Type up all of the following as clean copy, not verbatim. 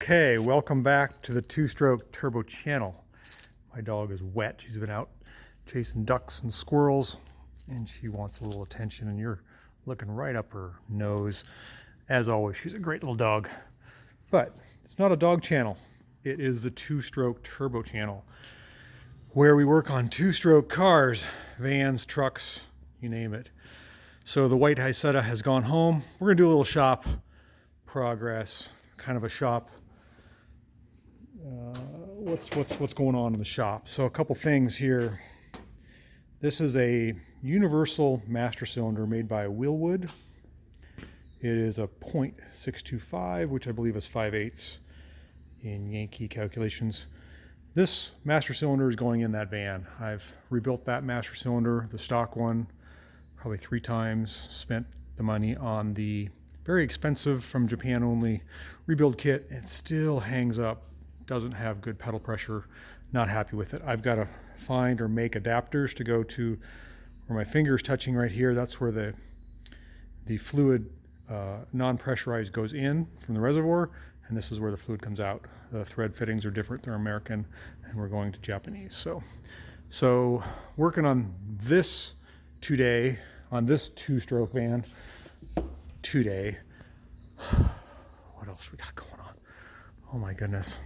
Okay, welcome back to the Two-Stroke Turbo channel. My dog is wet. She's been out chasing ducks and squirrels, and she wants a little attention, and you're looking right up her nose. As always, she's a great little dog. But it's not a dog channel. It is the Two-Stroke Turbo channel, where we work on two-stroke cars, vans, trucks, you name it. So the white Haisetta has gone home. We're gonna do a little shop progress, kind of a shop what's going on in the shop. So a couple things here. This is a universal master cylinder made by Wilwood. It is a .625, which I believe is 5/8 in Yankee calculations. This master cylinder is going in that van. I've rebuilt that master cylinder, the stock one, probably 3 times. Spent the money on the very expensive from Japan only rebuild kit. It still hangs up, doesn't have good pedal pressure. Not happy with it. I've got to find or make adapters to go to where my finger is touching right here. That's where the fluid non-pressurized goes in from the reservoir, and this is where the fluid comes out. The thread fittings are different. They're American, and we're going to Japanese. So working on this today, on this two-stroke van today. What else we got going on? Oh my goodness.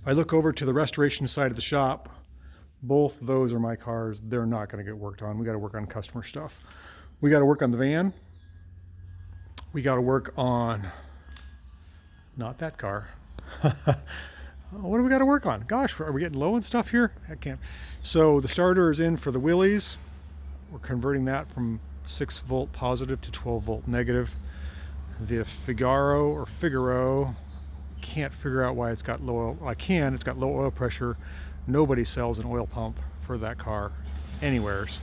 If I look over to the restoration side of the shop, both those are my cars. They're not going to get worked on. We got to work on customer stuff. We got to work on the van. We got to work on, not that car. What do we got to work on? Gosh, are we getting low and stuff here? I can't. So the starter is in for the Willys. We're converting that from 6-volt positive to 12-volt negative. The Figaro, can't figure out why it's got low oil. It's got low oil pressure. Nobody sells an oil pump for that car anywheres.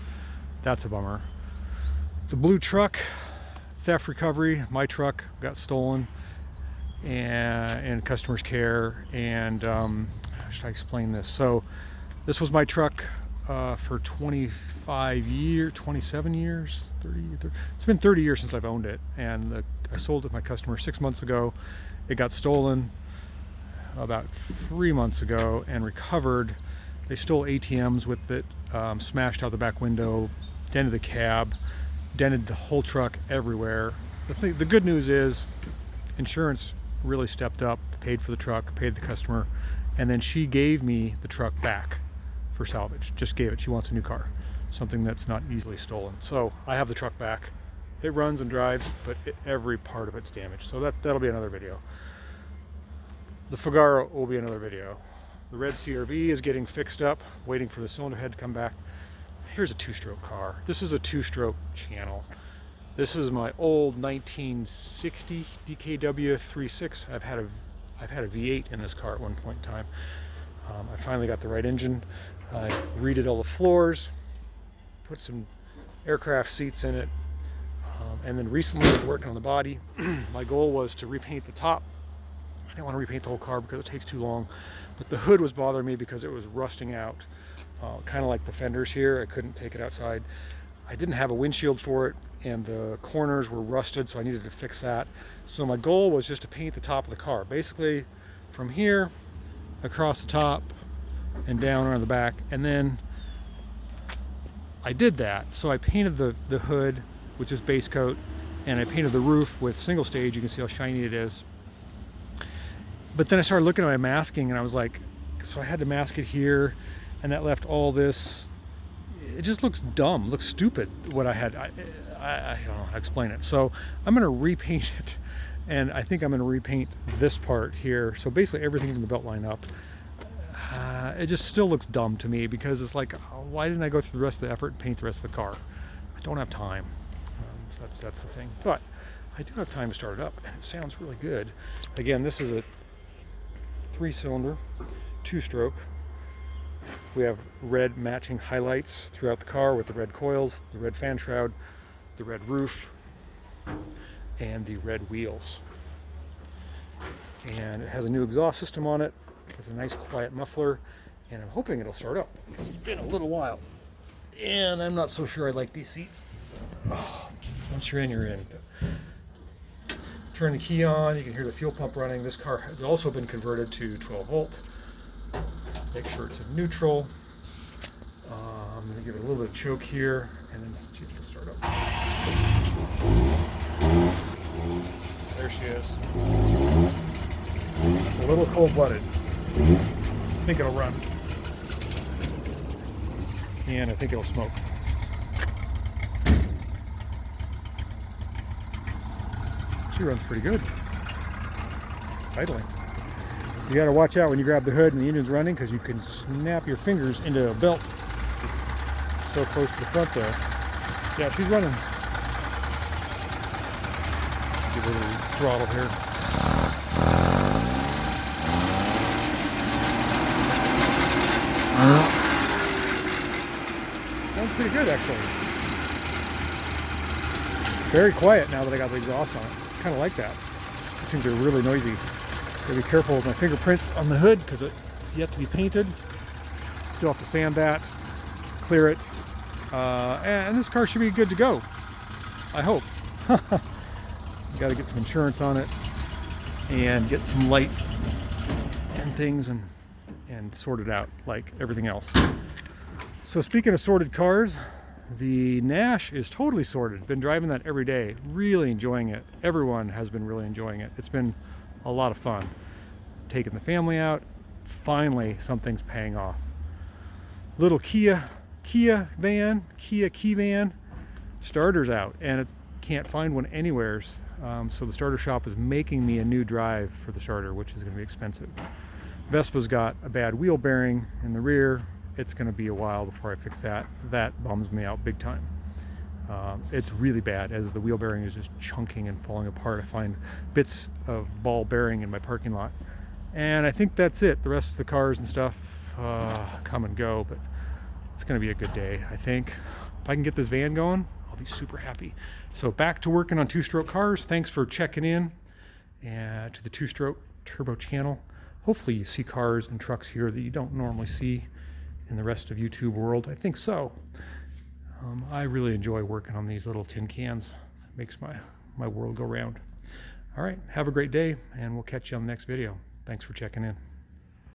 That's a bummer. The blue truck, theft recovery. My truck got stolen and customers care. And how should I explain this? So this was my truck for 27 years, 30. It's been 30 years since I've owned it, and I sold it to my customer 6 months ago. It got stolen about 3 months ago and recovered. They stole ATMs with it, smashed out the back window, dented the cab, dented the whole truck everywhere. The good news is insurance really stepped up, paid for the truck, paid the customer, and then she gave me the truck back for salvage. Just gave it. She wants a new car, something that's not easily stolen. So I have the truck back. It runs and drives, but every part of it's damaged. So that'll be another video. The Figaro will be another video. The red CRV is getting fixed up, waiting for the cylinder head to come back. Here's a two-stroke car. This is a two-stroke channel. This is my old 1960 DKW 3.6. I've had a V8 in this car at one point in time. I finally got the right engine. I redid all the floors, put some aircraft seats in it, and then recently I was working on the body. My goal was to repaint the top. I didn't want to repaint the whole car because it takes too long, but the hood was bothering me because it was rusting out, kind of like the fenders here. I couldn't take it outside. I didn't have a windshield for it, and the corners were rusted, so I needed to fix that. So my goal was just to paint the top of the car, basically from here across the top and down around the back, and then I did that. So I painted the hood, which is base coat, and I painted the roof with single stage. You can see how shiny it is. But then I started looking at my masking, and I was like, so I had to mask it here, and that left all this. It just looks dumb, looks stupid. What I had, I don't know how to explain it. So I'm going to repaint it, and I think I'm going to repaint this part here. So basically everything from the belt line up. It just still looks dumb to me because it's like, why didn't I go through the rest of the effort and paint the rest of the car? I don't have time. So that's the thing. But I do have time to start it up, and it sounds really good. Again, this is a 3-cylinder, 2-stroke. We have red matching highlights throughout the car with the red coils, the red fan shroud, the red roof, and the red wheels. And it has a new exhaust system on it with a nice quiet muffler, and I'm hoping it'll start up because it's been a little while. And I'm not so sure I like these seats. Oh, once you're in, you're in. Turn the key on, you can hear the fuel pump running. This car has also been converted to 12 volt. Make sure it's in neutral. I'm going to give it a little bit of choke here, and then see if it'll start up. There she is. A little cold-blooded. I think it'll run. And I think it'll smoke. She runs pretty good. Idling. You got to watch out when you grab the hood and the engine's running, because you can snap your fingers into a belt. It's so close to the front there. Yeah, she's running. Give her a little throttle here. Sounds pretty good, actually. Very quiet now that I got the exhaust on it. Kind of like that. These things are really noisy. Gotta be careful with my fingerprints on the hood because it's yet to be painted. Still have to sand that, clear it, and this car should be good to go. I hope. Got to get some insurance on it and get some lights and things and sort it out like everything else. So speaking of sorted cars, the Nash is totally sorted. Been driving that every day, really enjoying it. Everyone has been really enjoying it. It's been a lot of fun. Taking the family out, finally something's paying off. Little Kia key van, starter's out, and it can't find one anywheres. So the starter shop is making me a new drive for the starter, which is going to be expensive. Vespa's got a bad wheel bearing in the rear. It's going to be a while before I fix that. That bums me out big time. It's really bad as the wheel bearing is just chunking and falling apart. I find bits of ball bearing in my parking lot. And I think that's it. The rest of the cars and stuff come and go, but it's going to be a good day, I think. If I can get this van going, I'll be super happy. So back to working on two-stroke cars. Thanks for checking in to the Two-Stroke Turbo channel. Hopefully you see cars and trucks here that you don't normally see in the rest of YouTube world. I think so. I really enjoy working on these little tin cans. It makes my world go round. All right, have a great day, and we'll catch you on the next video. Thanks for checking in.